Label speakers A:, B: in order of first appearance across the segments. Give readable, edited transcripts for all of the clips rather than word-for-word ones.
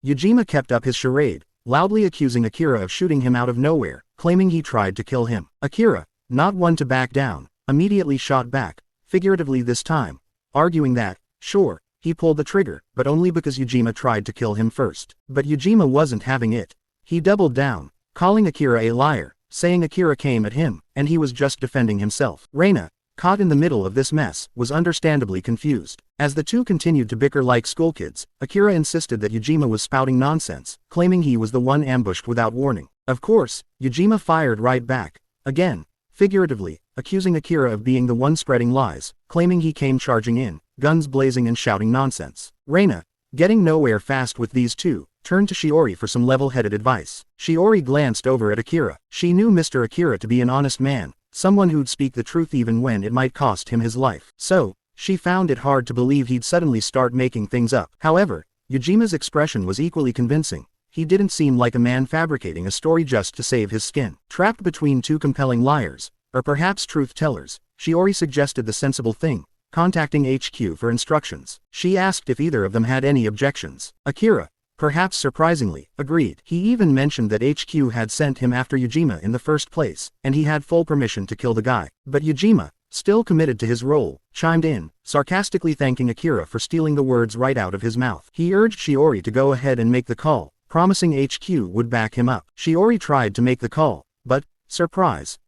A: Yuima kept up his charade, loudly accusing Akira of shooting him out of nowhere, claiming he tried to kill him. Akira, not one to back down, immediately shot back, figuratively this time, arguing that, sure, he pulled the trigger, but only because Yuima tried to kill him first. But Yuima wasn't having it. He doubled down, calling Akira a liar, saying Akira came at him, and he was just defending himself. Reina, caught in the middle of this mess, was understandably confused. As the two continued to bicker like schoolkids, Akira insisted that Yuima was spouting nonsense, claiming he was the one ambushed without warning. Of course, Yuima fired right back, again, figuratively, accusing Akira of being the one spreading lies, claiming he came charging in, guns blazing and shouting nonsense. Reina, getting nowhere fast with these two, turned to Shiori for some level-headed advice. Shiori glanced over at Akira. She knew Mr. Akira to be an honest man, someone who'd speak the truth even when it might cost him his life. So, she found it hard to believe he'd suddenly start making things up. However, Yujima's expression was equally convincing. He didn't seem like a man fabricating a story just to save his skin. Trapped between two compelling liars, or perhaps truth-tellers, Shiori suggested the sensible thing, contacting HQ for instructions. She asked if either of them had any objections. Akira, perhaps surprisingly, agreed. He even mentioned that HQ had sent him after Yuima in the first place, and he had full permission to kill the guy. But Yuima, still committed to his role, chimed in, sarcastically thanking Akira for stealing the words right out of his mouth. He urged Shiori to go ahead and make the call, promising HQ would back him up. Shiori tried to make the call, but, surprise,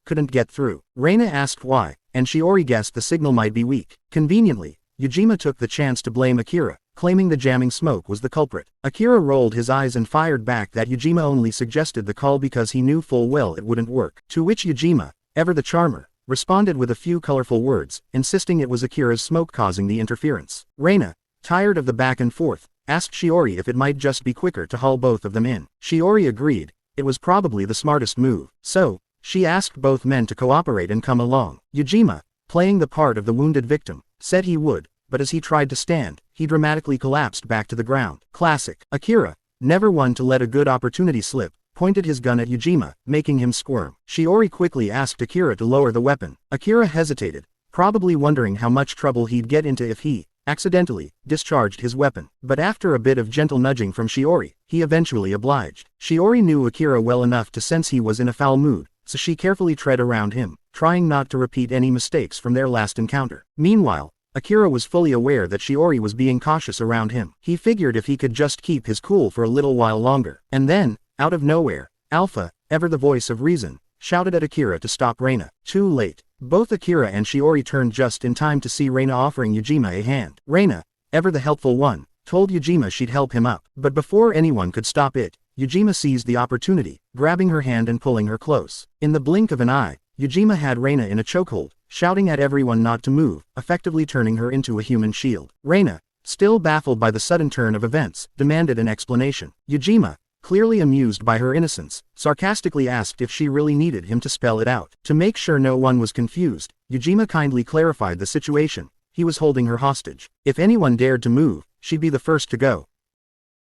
A: couldn't get through. Reina asked why, and Shiori guessed the signal might be weak. Conveniently, Yuima took the chance to blame Akira, claiming the jamming smoke was the culprit. Akira rolled his eyes and fired back that Yuima only suggested the call because he knew full well it wouldn't work. To which Yuima, ever the charmer, responded with a few colorful words, insisting it was Akira's smoke causing the interference. Reina, tired of the back and forth, asked Shiori if it might just be quicker to haul both of them in. Shiori agreed. It was probably the smartest move. So, she asked both men to cooperate and come along. Yuima, playing the part of the wounded victim, said he would, but as he tried to stand, he dramatically collapsed back to the ground. Classic. Akira, never one to let a good opportunity slip, pointed his gun at Yuima, making him squirm. Shiori quickly asked Akira to lower the weapon. Akira hesitated, probably wondering how much trouble he'd get into if he, accidentally, discharged his weapon. But after a bit of gentle nudging from Shiori, he eventually obliged. Shiori knew Akira well enough to sense he was in a foul mood, so she carefully tread around him, trying not to repeat any mistakes from their last encounter. Meanwhile, Akira was fully aware that Shiori was being cautious around him. He figured if he could just keep his cool for a little while longer. And then, out of nowhere, Alpha, ever the voice of reason, shouted at Akira to stop Reina. Too late. Both Akira and Shiori turned just in time to see Reina offering Yuima a hand. Reina, ever the helpful one, told Yuima she'd help him up. But before anyone could stop it, Yuima seized the opportunity, grabbing her hand and pulling her close. In the blink of an eye, Yuima had Reina in a chokehold, shouting at everyone not to move, effectively turning her into a human shield. Reina, still baffled by the sudden turn of events, demanded an explanation. Yuima, clearly amused by her innocence, sarcastically asked if she really needed him to spell it out. To make sure no one was confused, Yuima kindly clarified the situation. He was holding her hostage. If anyone dared to move, she'd be the first to go.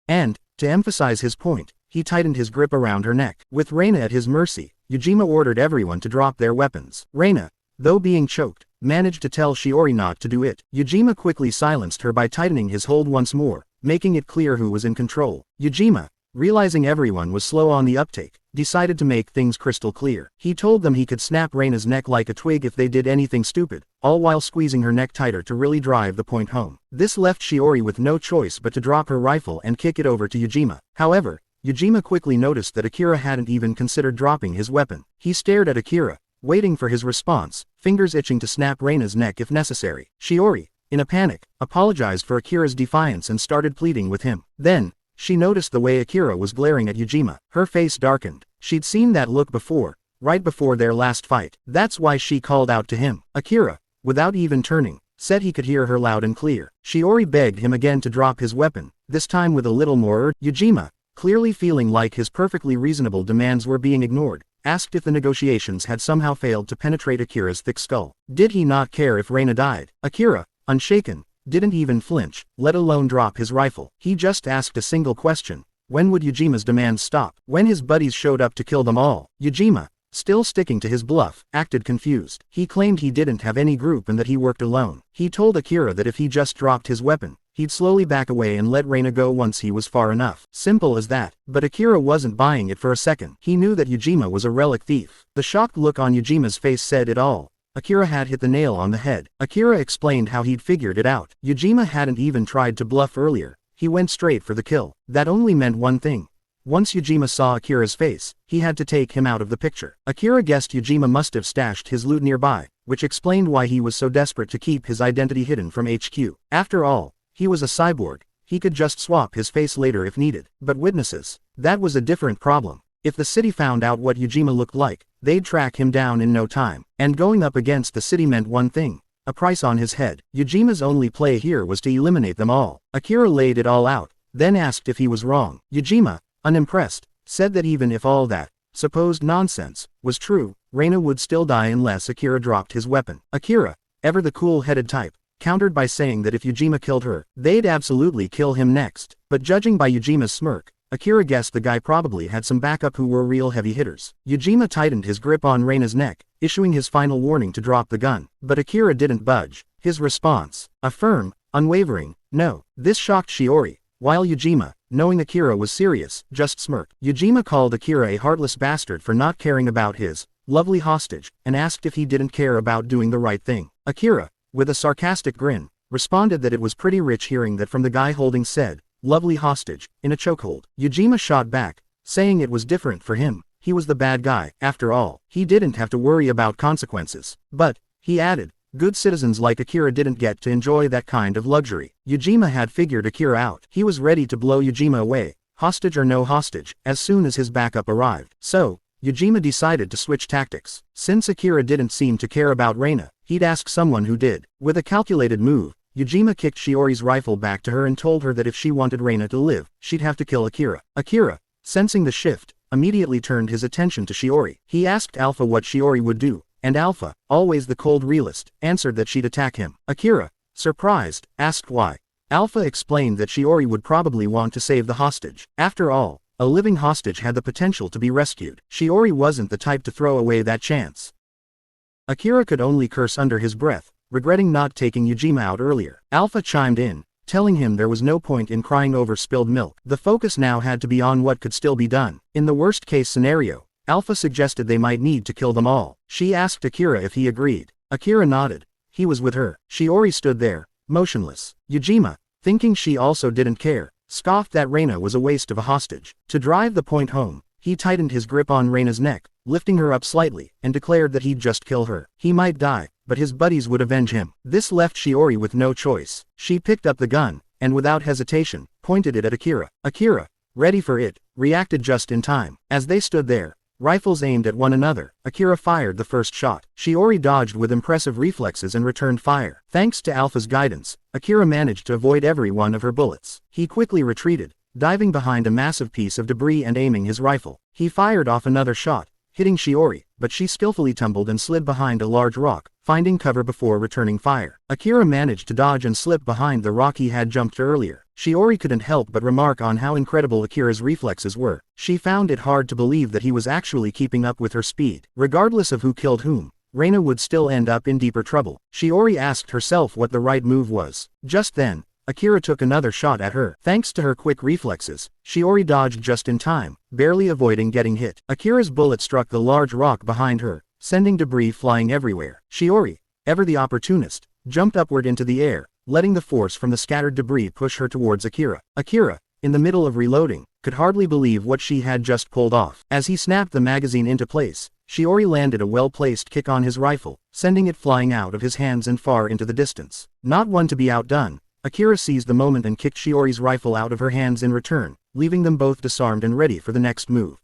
A: And, to emphasize his point, he tightened his grip around her neck. With Reina at his mercy, Yuima ordered everyone to drop their weapons. Reina, though being choked, managed to tell Shiori not to do it. Yuima quickly silenced her by tightening his hold once more, making it clear who was in control. Yuima, realizing everyone was slow on the uptake, decided to make things crystal clear. He told them he could snap Reina's neck like a twig if they did anything stupid, all while squeezing her neck tighter to really drive the point home. This left Shiori with no choice but to drop her rifle and kick it over to Yuima. However, Yuima quickly noticed that Akira hadn't even considered dropping his weapon. He stared at Akira, waiting for his response, fingers itching to snap Reina's neck if necessary. Shiori, in a panic, apologized for Akira's defiance and started pleading with him. Then, she noticed the way Akira was glaring at Yuima. Her face darkened. She'd seen that look before, right before their last fight. That's why she called out to him. Akira, without even turning, said he could hear her loud and clear. Shiori begged him again to drop his weapon, this time with a little more urge. Yuima, clearly feeling like his perfectly reasonable demands were being ignored, asked if the negotiations had somehow failed to penetrate Akira's thick skull. Did he not care if Reina died? Akira, unshaken, didn't even flinch, let alone drop his rifle. He just asked a single question. When would Yujima's demands stop? When his buddies showed up to kill them all. Yuima, still sticking to his bluff, acted confused. He claimed he didn't have any group and that he worked alone. He told Akira that if he just dropped his weapon, he'd slowly back away and let Reina go once he was far enough. Simple as that. But Akira wasn't buying it for a second. He knew that Yuima was a relic thief. The shocked look on Yujima's face said it all. Akira had hit the nail on the head. Akira explained how he'd figured it out. Yuima hadn't even tried to bluff earlier. He went straight for the kill. That only meant one thing. Once Yuima saw Akira's face, he had to take him out of the picture. Akira guessed Yuima must have stashed his loot nearby, which explained why he was so desperate to keep his identity hidden from HQ. After all, he was a cyborg. He could just swap his face later if needed. But witnesses? That was a different problem. If the city found out what Yuima looked like, they'd track him down in no time. And going up against the city meant one thing. A price on his head. Yujima's only play here was to eliminate them all. Akira laid it all out, then asked if he was wrong. Yuima, unimpressed, said that even if all that supposed nonsense was true, Reina would still die unless Akira dropped his weapon. Akira, ever the cool-headed type, countered by saying that if Yuima killed her, they'd absolutely kill him next. But judging by Yujima's smirk, Akira guessed the guy probably had some backup who were real heavy hitters. Yuima tightened his grip on Reina's neck, issuing his final warning to drop the gun. But Akira didn't budge. His response, a firm, unwavering, no. This shocked Shiori, while Yuima, knowing Akira was serious, just smirked. Yuima called Akira a heartless bastard for not caring about his lovely hostage, and asked if he didn't care about doing the right thing. Akira, with a sarcastic grin, responded that it was pretty rich hearing that from the guy holding said lovely hostage in a chokehold. Yuima shot back, saying it was different for him. He was the bad guy. After all, he didn't have to worry about consequences. But, he added, good citizens like Akira didn't get to enjoy that kind of luxury. Yuima had figured Akira out. He was ready to blow Yuima away, hostage or no hostage, as soon as his backup arrived. So, Yuima decided to switch tactics. Since Akira didn't seem to care about Reina, he'd ask someone who did. With a calculated move, Yuima kicked Shiori's rifle back to her and told her that if she wanted Reina to live, she'd have to kill Akira. Akira, sensing the shift, immediately turned his attention to Shiori. He asked Alpha what Shiori would do, and Alpha, always the cold realist, answered that she'd attack him. Akira, surprised, asked why. Alpha explained that Shiori would probably want to save the hostage. After all, a living hostage had the potential to be rescued. Shiori wasn't the type to throw away that chance. Akira could only curse under his breath, regretting not taking Yuima out earlier. Alpha chimed in, telling him there was no point in crying over spilled milk. The focus now had to be on what could still be done. In the worst-case scenario, Alpha suggested they might need to kill them all. She asked Akira if he agreed. Akira nodded. He was with her. Shiori stood there, motionless. Yuima, thinking she also didn't care, scoffed that Reina was a waste of a hostage. To drive the point home, he tightened his grip on Reina's neck, lifting her up slightly, and declared that he'd just kill her. He might die, but his buddies would avenge him. This left Shiori with no choice. She picked up the gun, and without hesitation, pointed it at Akira. Akira, ready for it, reacted just in time. As they stood there, rifles aimed at one another, Akira fired the first shot. Shiori dodged with impressive reflexes and returned fire. Thanks to Alpha's guidance, Akira managed to avoid every one of her bullets. He quickly retreated, diving behind a massive piece of debris and aiming his rifle. He fired off another shot, hitting Shiori, but she skillfully tumbled and slid behind a large rock, finding cover before returning fire. Akira managed to dodge and slip behind the rock he had jumped earlier. Shiori couldn't help but remark on how incredible Akira's reflexes were. She found it hard to believe that he was actually keeping up with her speed. Regardless of who killed whom, Reina would still end up in deeper trouble. Shiori asked herself what the right move was. Just then, Akira took another shot at her. Thanks to her quick reflexes, Shiori dodged just in time, barely avoiding getting hit. Akira's bullet struck the large rock behind her, sending debris flying everywhere. Shiori, ever the opportunist, jumped upward into the air, letting the force from the scattered debris push her towards Akira. Akira, in the middle of reloading, could hardly believe what she had just pulled off. As he snapped the magazine into place, Shiori landed a well-placed kick on his rifle, sending it flying out of his hands and far into the distance. Not one to be outdone, Akira seized the moment and kicked Shiori's rifle out of her hands in return, leaving them both disarmed and ready for the next move.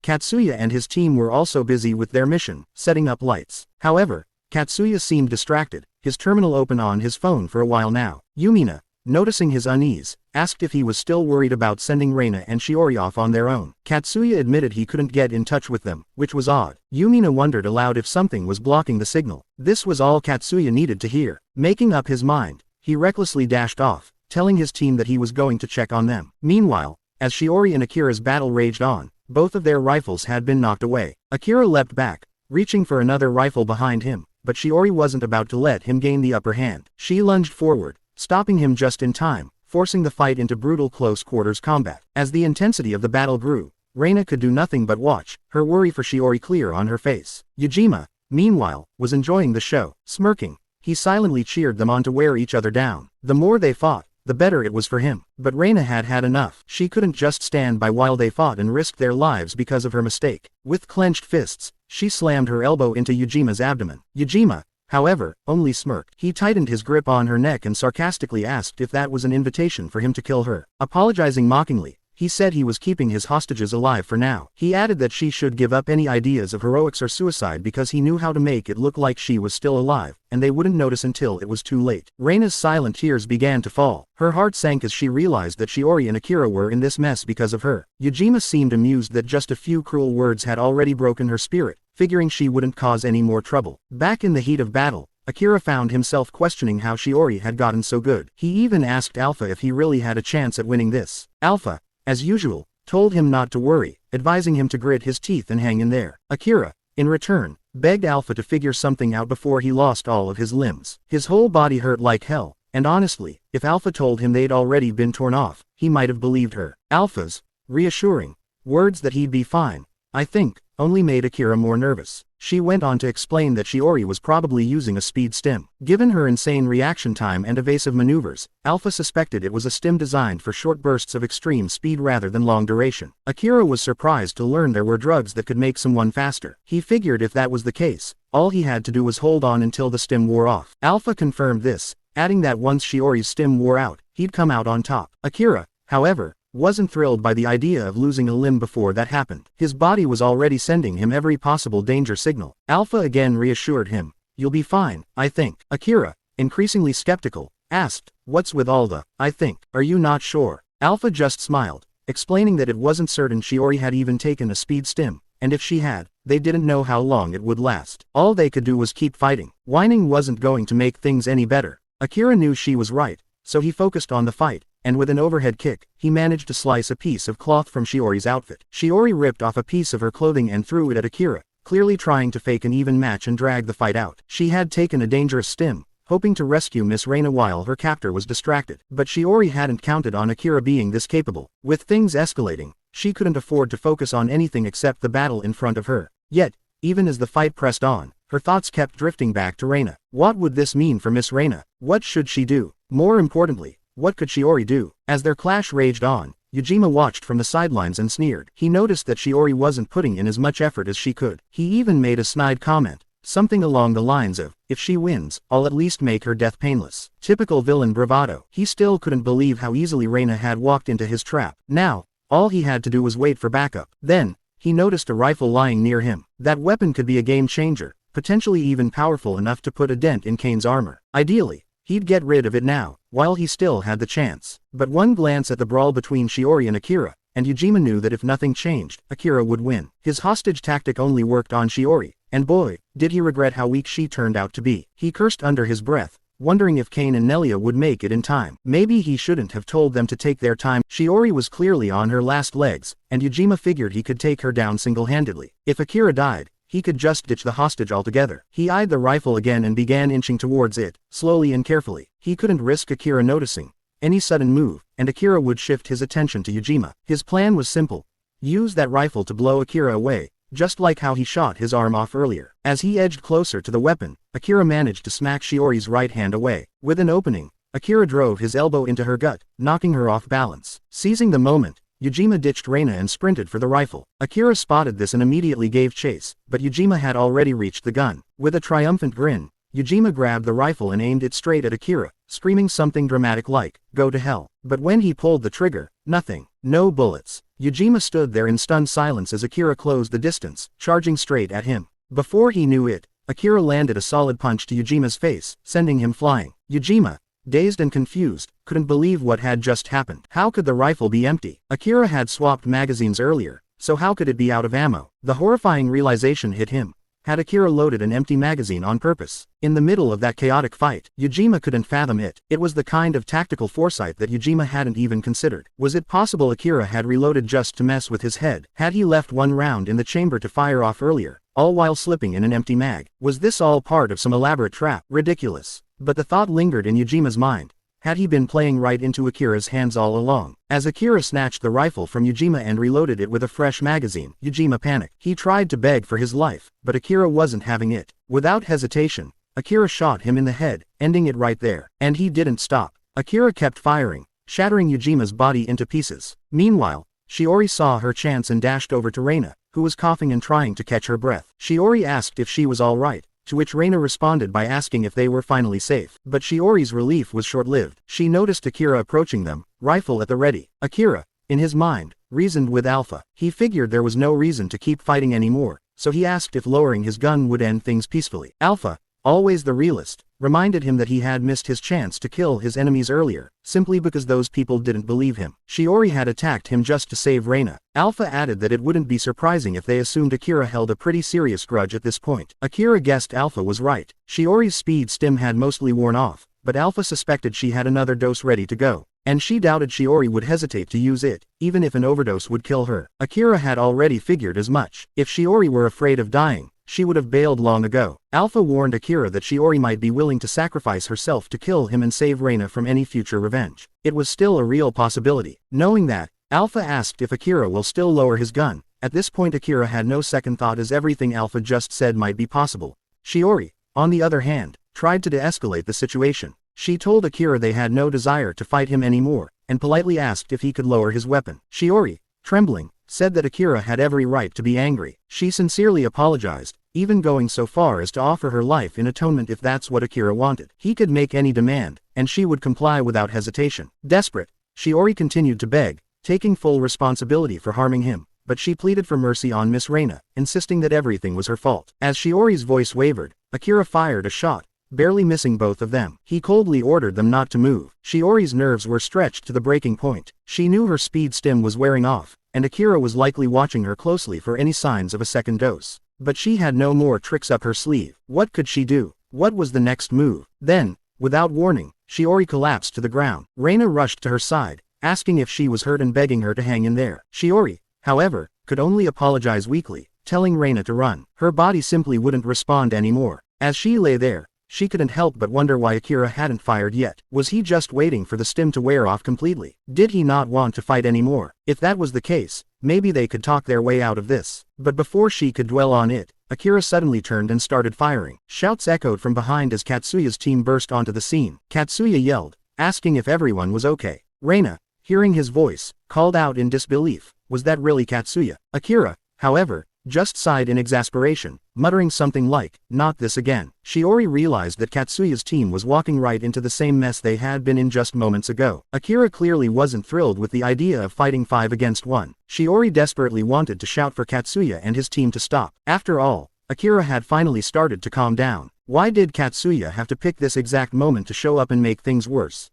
A: Katsuya and his team were also busy with their mission, setting up lights. However, Katsuya seemed distracted, his terminal open on his phone for a while now. Yuima, noticing his unease, asked if he was still worried about sending Reina and Shiori off on their own. Katsuya admitted he couldn't get in touch with them, which was odd. Yuima wondered aloud if something was blocking the signal. This was all Katsuya needed to hear. Making up his mind, he recklessly dashed off, telling his team that he was going to check on them. Meanwhile, as Shiori and Akira's battle raged on, both of their rifles had been knocked away. Akira leapt back, reaching for another rifle behind him, but Shiori wasn't about to let him gain the upper hand. She lunged forward, stopping him just in time, forcing the fight into brutal close-quarters combat. As the intensity of the battle grew, Reina could do nothing but watch, her worry for Shiori clear on her face. Yuima, meanwhile, was enjoying the show. Smirking, he silently cheered them on to wear each other down. The more they fought, the better it was for him. But Reina had had enough. She couldn't just stand by while they fought and risked their lives because of her mistake. With clenched fists, she slammed her elbow into Yujima's abdomen. Yuima, however, only smirked. He tightened his grip on her neck and sarcastically asked if that was an invitation for him to kill her. Apologizing mockingly, he said he was keeping his hostages alive for now. He added that she should give up any ideas of heroics or suicide because he knew how to make it look like she was still alive, and they wouldn't notice until it was too late. Reina's silent tears began to fall. Her heart sank as she realized that Shiori and Akira were in this mess because of her. Yuima seemed amused that just a few cruel words had already broken her spirit, figuring she wouldn't cause any more trouble. Back in the heat of battle, Akira found himself questioning how Shiori had gotten so good. He even asked Alpha if he really had a chance at winning this. Alpha, as usual, told him not to worry, advising him to grit his teeth and hang in there. Akira, in return, begged Alpha to figure something out before he lost all of his limbs. His whole body hurt like hell, and honestly, if Alpha told him they'd already been torn off, he might have believed her. Alpha's reassuring words that he'd be fine, I think, only made Akira more nervous. She went on to explain that Shiori was probably using a speed stim. Given her insane reaction time and evasive maneuvers, Alpha suspected it was a stim designed for short bursts of extreme speed rather than long duration. Akira was surprised to learn there were drugs that could make someone faster. He figured if that was the case, all he had to do was hold on until the stim wore off. Alpha confirmed this, adding that once Shiori's stim wore out, he'd come out on top. Akira, however, wasn't thrilled by the idea of losing a limb before that happened. His body was already sending him every possible danger signal. Alpha again reassured him, "You'll be fine, I think." Akira, increasingly skeptical, asked, "What's with all the, I think? Are you not sure?" Alpha just smiled, explaining that it wasn't certain Shiori had even taken a speed stim, and if she had, they didn't know how long it would last. All they could do was keep fighting. Whining wasn't going to make things any better. Akira knew she was right, so he focused on the fight, and with an overhead kick, he managed to slice a piece of cloth from Shiori's outfit. Shiori ripped off a piece of her clothing and threw it at Akira, clearly trying to fake an even match and drag the fight out. She had taken a dangerous stim, hoping to rescue Miss Reina while her captor was distracted. But Shiori hadn't counted on Akira being this capable. With things escalating, she couldn't afford to focus on anything except the battle in front of her. Yet, even as the fight pressed on, her thoughts kept drifting back to Reina. What would this mean for Miss Reina? What should she do? More importantly, what could Shiori do? As their clash raged on, Yuima watched from the sidelines and sneered. He noticed that Shiori wasn't putting in as much effort as she could. He even made a snide comment, something along the lines of, "If she wins, I'll at least make her death painless." Typical villain bravado. He still couldn't believe how easily Reina had walked into his trap. Now, all he had to do was wait for backup. Then, he noticed a rifle lying near him. That weapon could be a game changer, potentially even powerful enough to put a dent in Kane's armor. Ideally, he'd get rid of it now, while he still had the chance. But one glance at the brawl between Shiori and Akira, and Yuima knew that if nothing changed, Akira would win. His hostage tactic only worked on Shiori, and boy, did he regret how weak she turned out to be. He cursed under his breath, wondering if Kane and Nelia would make it in time. Maybe he shouldn't have told them to take their time. Shiori was clearly on her last legs, and Yuima figured he could take her down single-handedly. If Akira died, he could just ditch the hostage altogether. He eyed the rifle again and began inching towards it, slowly and carefully. He couldn't risk Akira noticing any sudden move, and Akira would shift his attention to Yuima. His plan was simple. Use that rifle to blow Akira away, just like how he shot his arm off earlier. As he edged closer to the weapon, Akira managed to smack Shiori's right hand away. With an opening, Akira drove his elbow into her gut, knocking her off balance. Seizing the moment, Yuima ditched Reina and sprinted for the rifle. Akira spotted this and immediately gave chase, but Yuima had already reached the gun. With a triumphant grin, Yuima grabbed the rifle and aimed it straight at Akira, screaming something dramatic like, "Go to hell." But when he pulled the trigger, nothing. No bullets. Yuima stood there in stunned silence as Akira closed the distance, charging straight at him. Before he knew it, Akira landed a solid punch to Yujima's face, sending him flying. Yuima, dazed and confused, couldn't believe what had just happened. How could the rifle be empty? Akira had swapped magazines earlier, so how could it be out of ammo? The horrifying realization hit him, Had Akira loaded an empty magazine on purpose? In the middle of that chaotic fight, Yuima couldn't fathom it. It was the kind of tactical foresight that Yuima hadn't even considered. Was it possible Akira had reloaded just to mess with his head? Had he left one round in the chamber to fire off earlier, all while slipping in an empty mag? Was this all part of some elaborate trap? Ridiculous. But the thought lingered in Yujima's mind. Had he been playing right into Akira's hands all along? As Akira snatched the rifle from Yuima and reloaded it with a fresh magazine, Yuima panicked. He tried to beg for his life, but Akira wasn't having it. Without hesitation, Akira shot him in the head, ending it right there. And he didn't stop. Akira kept firing, shattering Yujima's body into pieces. Meanwhile, Shiori saw her chance and dashed over to Reina, who was coughing and trying to catch her breath. Shiori asked if she was all right, to which Reina responded by asking if they were finally safe. But Shiori's relief was short-lived. She noticed Akira approaching them, rifle at the ready. Akira, in his mind, reasoned with Alpha. He figured there was no reason to keep fighting anymore, so he asked if lowering his gun would end things peacefully. Alpha, always the realist, reminded him that he had missed his chance to kill his enemies earlier, simply because those people didn't believe him. Shiori had attacked him just to save Reina. Alpha added that it wouldn't be surprising if they assumed Akira held a pretty serious grudge at this point. Akira guessed Alpha was right. Shiori's speed stim had mostly worn off, but Alpha suspected she had another dose ready to go, and she doubted Shiori would hesitate to use it, even if an overdose would kill her. Akira had already figured as much. If Shiori were afraid of dying, she would have bailed long ago. Alpha warned Akira that Shiori might be willing to sacrifice herself to kill him and save Reina from any future revenge. It was still a real possibility. Knowing that, Alpha asked if Akira will still lower his gun. At this point Akira had no second thought, as everything Alpha just said might be possible. Shiori, on the other hand, tried to de-escalate the situation. She told Akira they had no desire to fight him anymore, and politely asked if he could lower his weapon. Shiori, trembling, said that Akira had every right to be angry. She sincerely apologized, even going so far as to offer her life in atonement if that's what Akira wanted. He could make any demand, and she would comply without hesitation. Desperate, Shiori continued to beg, taking full responsibility for harming him, but she pleaded for mercy on Miss Reina, insisting that everything was her fault. As Shiori's voice wavered, Akira fired a shot, barely missing both of them. He coldly ordered them not to move. Shiori's nerves were stretched to the breaking point. She knew her speed stim was wearing off, and Akira was likely watching her closely for any signs of a second dose. But she had no more tricks up her sleeve. What could she do? What was the next move? Then, without warning, Shiori collapsed to the ground. Reina rushed to her side, asking if she was hurt and begging her to hang in there. Shiori, however, could only apologize weakly, telling Reina to run. Her body simply wouldn't respond anymore. As she lay there, she couldn't help but wonder why Akira hadn't fired yet. Was he just waiting for the stim to wear off completely? Did he not want to fight anymore? If that was the case, maybe they could talk their way out of this. But before she could dwell on it, Akira suddenly turned and started firing. Shouts echoed from behind as Katsuya's team burst onto the scene. Katsuya yelled, asking if everyone was okay. Reina, hearing his voice, called out in disbelief. Was that really Katsuya? Akira, however, just sighed in exasperation, muttering something like, "Not this again." Shiori realized that Katsuya's team was walking right into the same mess they had been in just moments ago. Akira clearly wasn't thrilled with the idea of fighting 5 against 1. Shiori desperately wanted to shout for Katsuya and his team to stop. After all, Akira had finally started to calm down. Why did Katsuya have to pick this exact moment to show up and make things worse?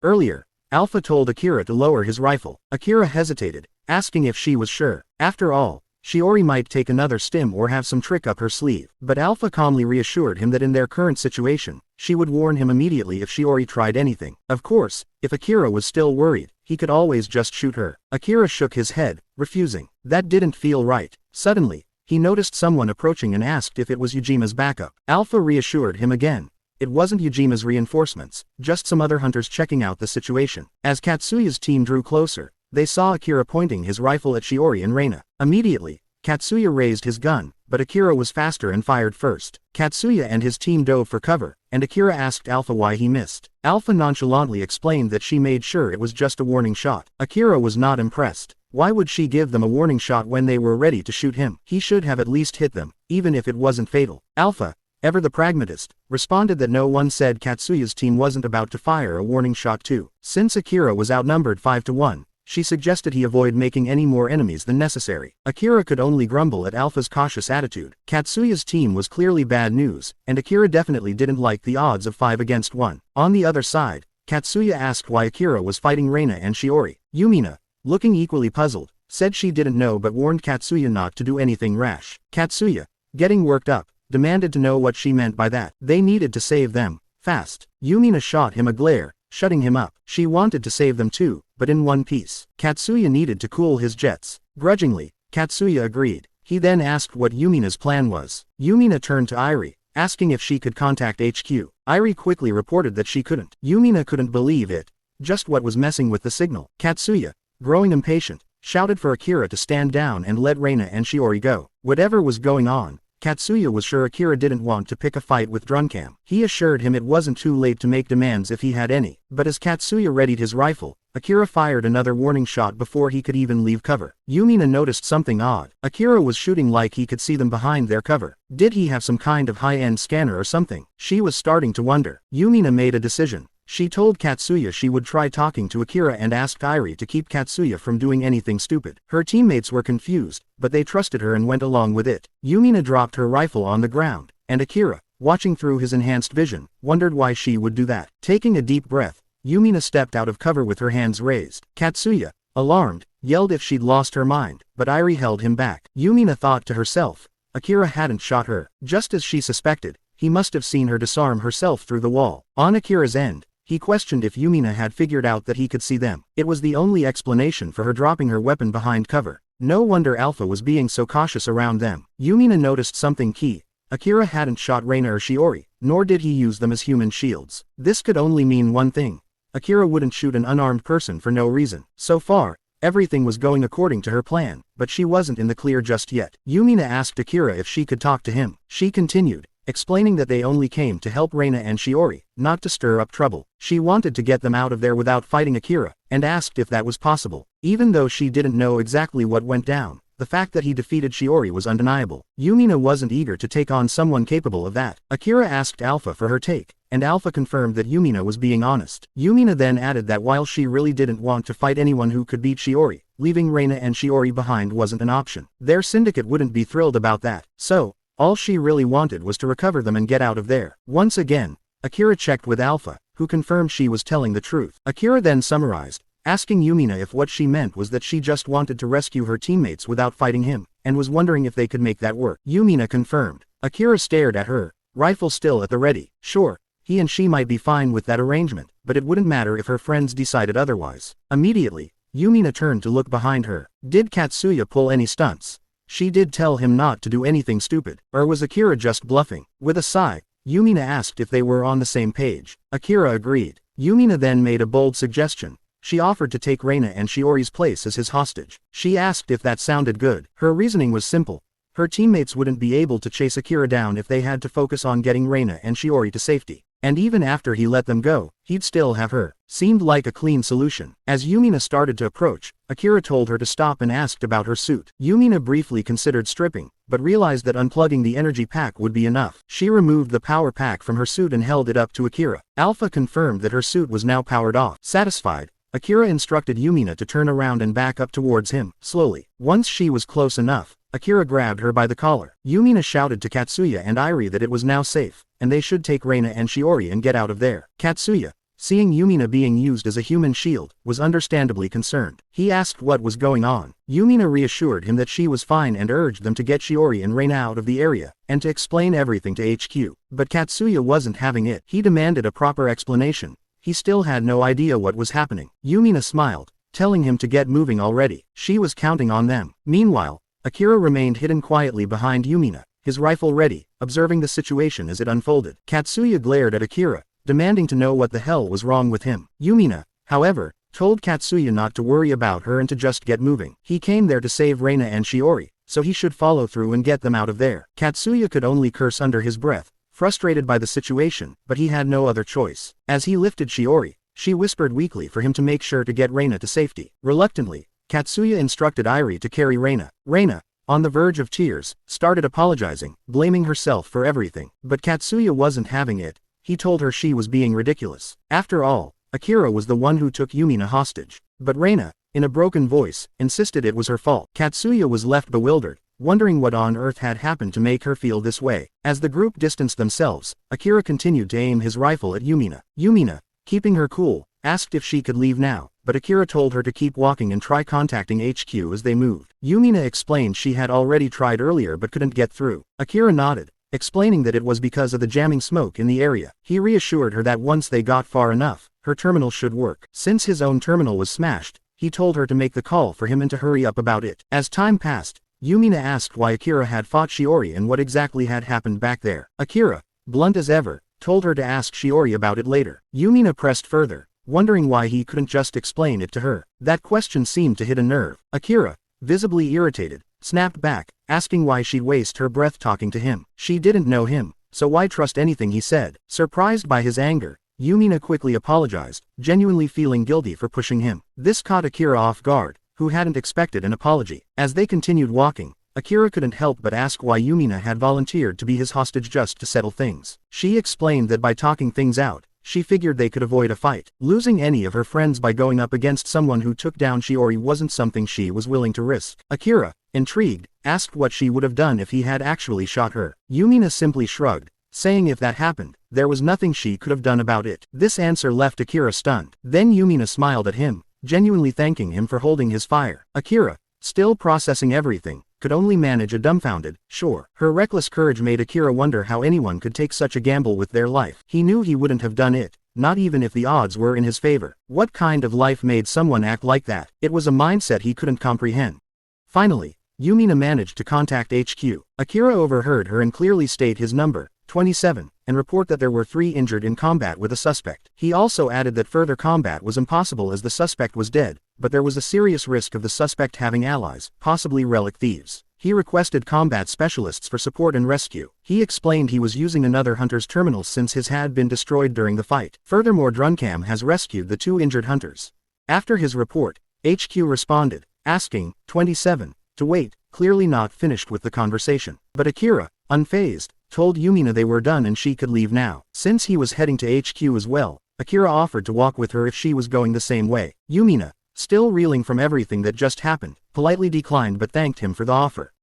A: Earlier, Alpha told Akira to lower his rifle. Akira hesitated, asking if she was sure. After all, Shiori might take another stim or have some trick up her sleeve. But Alpha calmly reassured him that in their current situation, she would warn him immediately if Shiori tried anything. Of course, if Akira was still worried, he could always just shoot her. Akira shook his head, refusing. That didn't feel right. Suddenly, he noticed someone approaching and asked if it was Yujima's backup. Alpha reassured him again. It wasn't Yujima's reinforcements, just some other hunters checking out the situation. As Katsuya's team drew closer, they saw Akira pointing his rifle at Shiori and Reina. Immediately, Katsuya raised his gun, but Akira was faster and fired first. Katsuya and his team dove for cover, and Akira asked Alpha why he missed. Alpha nonchalantly explained that she made sure it was just a warning shot. Akira was not impressed. Why would she give them a warning shot when they were ready to shoot him? He should have at least hit them, even if it wasn't fatal. Alpha, ever the pragmatist, responded that no one said Katsuya's team wasn't about to fire a warning shot too. Since Akira was outnumbered 5-1, she suggested he avoid making any more enemies than necessary. Akira could only grumble at Alpha's cautious attitude. Katsuya's team was clearly bad news, and Akira definitely didn't like the odds of 5 against 1. On the other side, Katsuya asked why Akira was fighting Reina and Shiori. Yuima, looking equally puzzled, said she didn't know but warned Katsuya not to do anything rash. Katsuya, getting worked up, demanded to know what she meant by that. They needed to save them, fast. Yuima shot him a glare, shutting him up. She wanted to save them too, but in one piece. Katsuya needed to cool his jets. Grudgingly, Katsuya agreed. He then asked what Yumina's plan was. Yumina turned to Irie, asking if she could contact HQ. Irie quickly reported that she couldn't. Yumina couldn't believe it. Just what was messing with the signal? Katsuya, growing impatient, shouted for Akira to stand down and let Reina and Shiori go. Whatever was going on, Katsuya was sure Akira didn't want to pick a fight with Druncam. He assured him it wasn't too late to make demands if he had any. But as Katsuya readied his rifle, Akira fired another warning shot before he could even leave cover. Yumina noticed something odd. Akira was shooting like he could see them behind their cover. Did he have some kind of high-end scanner or something? She was starting to wonder. Yumina made a decision. She told Katsuya she would try talking to Akira and asked Irie to keep Katsuya from doing anything stupid. Her teammates were confused, but they trusted her and went along with it. Yumina dropped her rifle on the ground, and Akira, watching through his enhanced vision, wondered why she would do that. Taking a deep breath, Yumina stepped out of cover with her hands raised. Katsuya, alarmed, yelled if she'd lost her mind, but Irie held him back. Yumina thought to herself, Akira hadn't shot her. Just as she suspected, he must have seen her disarm herself through the wall. On Akira's end, he questioned if Yumina had figured out that he could see them. It was the only explanation for her dropping her weapon behind cover. No wonder Alpha was being so cautious around them. Yumina noticed something key. Akira hadn't shot Reina or Shiori, nor did he use them as human shields. This could only mean one thing. Akira wouldn't shoot an unarmed person for no reason. So far, everything was going according to her plan, but she wasn't in the clear just yet. Yumina asked Akira if she could talk to him. She continued, explaining that they only came to help Reina and Shiori, not to stir up trouble. She wanted to get them out of there without fighting Akira, and asked if that was possible. Even though she didn't know exactly what went down, the fact that he defeated Shiori was undeniable. Yumina wasn't eager to take on someone capable of that. Akira asked Alpha for her take, and Alpha confirmed that Yumina was being honest. Yumina then added that while she really didn't want to fight anyone who could beat Shiori, leaving Reina and Shiori behind wasn't an option. Their syndicate wouldn't be thrilled about that. So, all she really wanted was to recover them and get out of there. Once again, Akira checked with Alpha, who confirmed she was telling the truth. Akira then summarized, asking Yumina if what she meant was that she just wanted to rescue her teammates without fighting him, and was wondering if they could make that work. Yumina confirmed. Akira stared at her, rifle still at the ready. Sure, he and she might be fine with that arrangement, but it wouldn't matter if her friends decided otherwise. Immediately, Yumina turned to look behind her. Did Katsuya pull any stunts? She did tell him not to do anything stupid, or was Akira just bluffing? With a sigh, Yumina asked if they were on the same page. Akira agreed. Yumina then made a bold suggestion. She offered to take Reina and Shiori's place as his hostage. She asked if that sounded good. Her reasoning was simple. Her teammates wouldn't be able to chase Akira down if they had to focus on getting Reina and Shiori to safety. And even after he let them go, he'd still have her. Seemed like a clean solution. As Yumina started to approach, Akira told her to stop and asked about her suit. Yumina briefly considered stripping, but realized that unplugging the energy pack would be enough. She removed the power pack from her suit and held it up to Akira. Alpha confirmed that her suit was now powered off. Satisfied, Akira instructed Yumina to turn around and back up towards him, slowly. Once she was close enough, Akira grabbed her by the collar. Yumina shouted to Katsuya and Irie that it was now safe, and they should take Reina and Shiori and get out of there. Katsuya, seeing Yumina being used as a human shield, was understandably concerned. He asked what was going on. Yumina reassured him that she was fine and urged them to get Shiori and Reina out of the area, and to explain everything to HQ. But Katsuya wasn't having it. He demanded a proper explanation. He still had no idea what was happening. Yumina smiled, telling him to get moving already. She was counting on them. Meanwhile, Akira remained hidden quietly behind Yumina, his rifle ready, observing the situation as it unfolded. Katsuya glared at Akira, demanding to know what the hell was wrong with him. Yumina, however, told Katsuya not to worry about her and to just get moving. He came there to save Reina and Shiori, so he should follow through and get them out of there. Katsuya could only curse under his breath, frustrated by the situation, but he had no other choice. As he lifted Shiori, she whispered weakly for him to make sure to get Reina to safety. Reluctantly, Katsuya instructed Irie to carry Reina. Reina, on the verge of tears, started apologizing, blaming herself for everything. But Katsuya wasn't having it. He told her she was being ridiculous. After all, Akira was the one who took Yumina hostage. But Reina, in a broken voice, insisted it was her fault. Katsuya was left bewildered, wondering what on earth had happened to make her feel this way. As the group distanced themselves, Akira continued to aim his rifle at Yumina. Yumina, keeping her cool, asked if she could leave now, but Akira told her to keep walking and try contacting HQ as they moved. Yuima explained she had already tried earlier but couldn't get through. Akira nodded, explaining that it was because of the jamming smoke in the area. He reassured her that once they got far enough, her terminal should work. Since his own terminal was smashed, he told her to make the call for him and to hurry up about it. As time passed, Yuima asked why Akira had fought Shiori and what exactly had happened back there. Akira, blunt as ever, told her to ask Shiori about it later. Yuima pressed further, wondering why he couldn't just explain it to her. That question seemed to hit a nerve. Akira, visibly irritated, snapped back, asking why she'd waste her breath talking to him. She didn't know him, so why trust anything he said? Surprised by his anger, Yuima quickly apologized, genuinely feeling guilty for pushing him. This caught Akira off guard, who hadn't expected an apology. As they continued walking, Akira couldn't help but ask why Yuima had volunteered to be his hostage just to settle things. She explained that by talking things out, she figured they could avoid a fight. Losing any of her friends by going up against someone who took down Shiori wasn't something she was willing to risk. Akira, intrigued, asked what she would have done if he had actually shot her. Yuima simply shrugged, saying if that happened, there was nothing she could have done about it. This answer left Akira stunned. Then Yuima smiled at him, genuinely thanking him for holding his fire. Akira, still processing everything, could only manage a dumbfounded, sure. Her reckless courage made Akira wonder how anyone could take such a gamble with their life. He knew he wouldn't have done it, not even if the odds were in his favor. What kind of life made someone act like that? It was a mindset he couldn't comprehend. Finally, Yuima managed to contact HQ. Akira overheard her and clearly state his number, 27, and report that there were 3 injured in combat with a suspect. He also added that further combat was impossible as the suspect was dead, but there was a serious risk of the suspect having allies, possibly relic thieves. He requested combat specialists for support and rescue. He explained he was using another hunter's terminal since his had been destroyed during the fight. Furthermore, Druncam has rescued the 2 injured hunters. After his report, HQ responded, asking, 27, to wait, clearly not finished with the conversation. But Akira, unfazed, told Yuima they were done and she could leave now. Since he was heading to HQ as well, Akira offered to walk with her if she was going the same way. Yuima, still reeling from everything that just happened, politely declined but thanked him for the offer.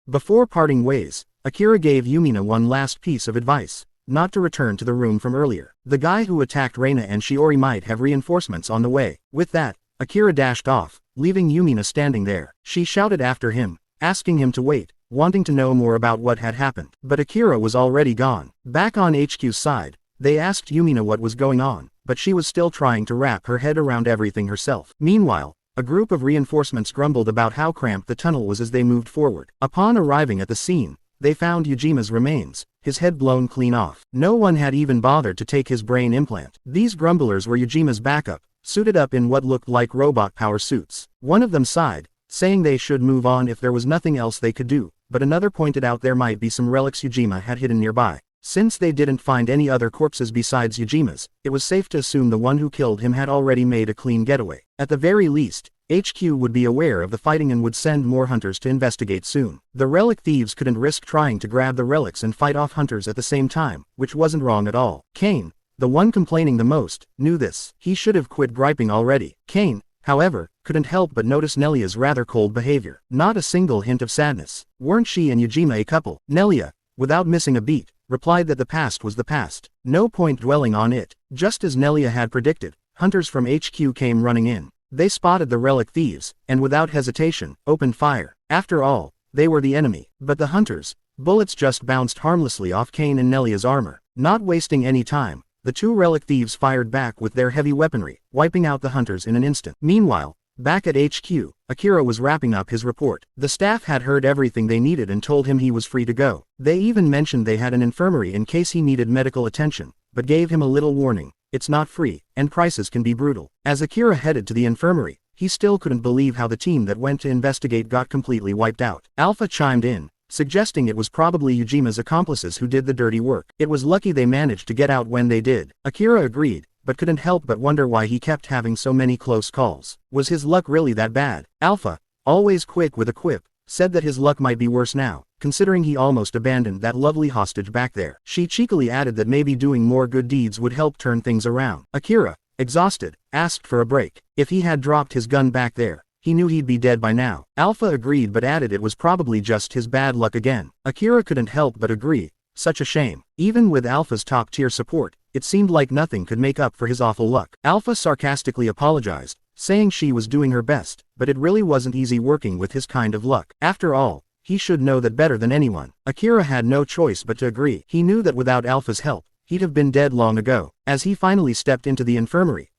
A: Before parting ways, Akira gave Yuima one last piece of advice, not to return to the room from earlier. The guy who attacked Reina and Shiori might have reinforcements on the way. With that, Akira dashed off, leaving Yuima standing there. She shouted after him, asking him to wait, wanting to know more about what had happened. But Akira was already gone. Back on HQ's side, they asked Yuima what was going on, but she was still trying to wrap her head around everything herself. Meanwhile, a group of reinforcements grumbled about how cramped the tunnel was as they moved forward. Upon arriving at the scene, they found Yujima's remains, his head blown clean off. No one had even bothered to take his brain implant. These grumblers were Yujima's backup, suited up in what looked like robot power suits. One of them sighed, saying they should move on if there was nothing else they could do, but another pointed out there might be some relics Yuima had hidden nearby. Since they didn't find any other corpses besides Yujima's, it was safe to assume the one who killed him had already made a clean getaway. At the very least, HQ would be aware of the fighting and would send more hunters to investigate soon. The relic thieves couldn't risk trying to grab the relics and fight off hunters at the same time, which wasn't wrong at all. Kane, the one complaining the most, knew this. He should have quit griping already. Kane, however, couldn't help but notice Nelia's rather cold behavior. Not a single hint of sadness. Weren't she and Yuima a couple? Nelia, without missing a beat, replied that the past was the past. No point dwelling on it. Just as Nelia had predicted, hunters from HQ came running in. They spotted the relic thieves, and without hesitation, opened fire. After all, they were the enemy. But the hunters, bullets just bounced harmlessly off Kane and Nelia's armor. Not wasting any time, the 2 relic thieves fired back with their heavy weaponry, wiping out the hunters in an instant. Meanwhile, back at HQ, Akira was wrapping up his report. The staff had heard everything they needed and told him he was free to go. They even mentioned they had an infirmary in case he needed medical attention, but gave him a little warning. It's not free, and prices can be brutal. As Akira headed to the infirmary, he still couldn't believe how the team that went to investigate got completely wiped out. Alpha chimed in, suggesting it was probably Yujima's accomplices who did the dirty work. It was lucky they managed to get out when they did. Akira agreed, but couldn't help but wonder why he kept having so many close calls. Was his luck really that bad? Alpha, always quick with a quip, said that his luck might be worse now, considering he almost abandoned that lovely hostage back there. She cheekily added that maybe doing more good deeds would help turn things around. Akira, exhausted, asked for a break. If he had dropped his gun back there, he knew he'd be dead by now. Alpha agreed but added it was probably just his bad luck again. Akira couldn't help but agree. Such a shame. Even with Alpha's top-tier support, it seemed like nothing could make up for his awful luck. Alpha sarcastically apologized, saying she was doing her best, but it really wasn't easy working with his kind of luck. After all, he should know that better than anyone. Akira had no choice but to agree. He knew that without Alpha's help, he'd have been dead long ago. As he finally stepped into the infirmary,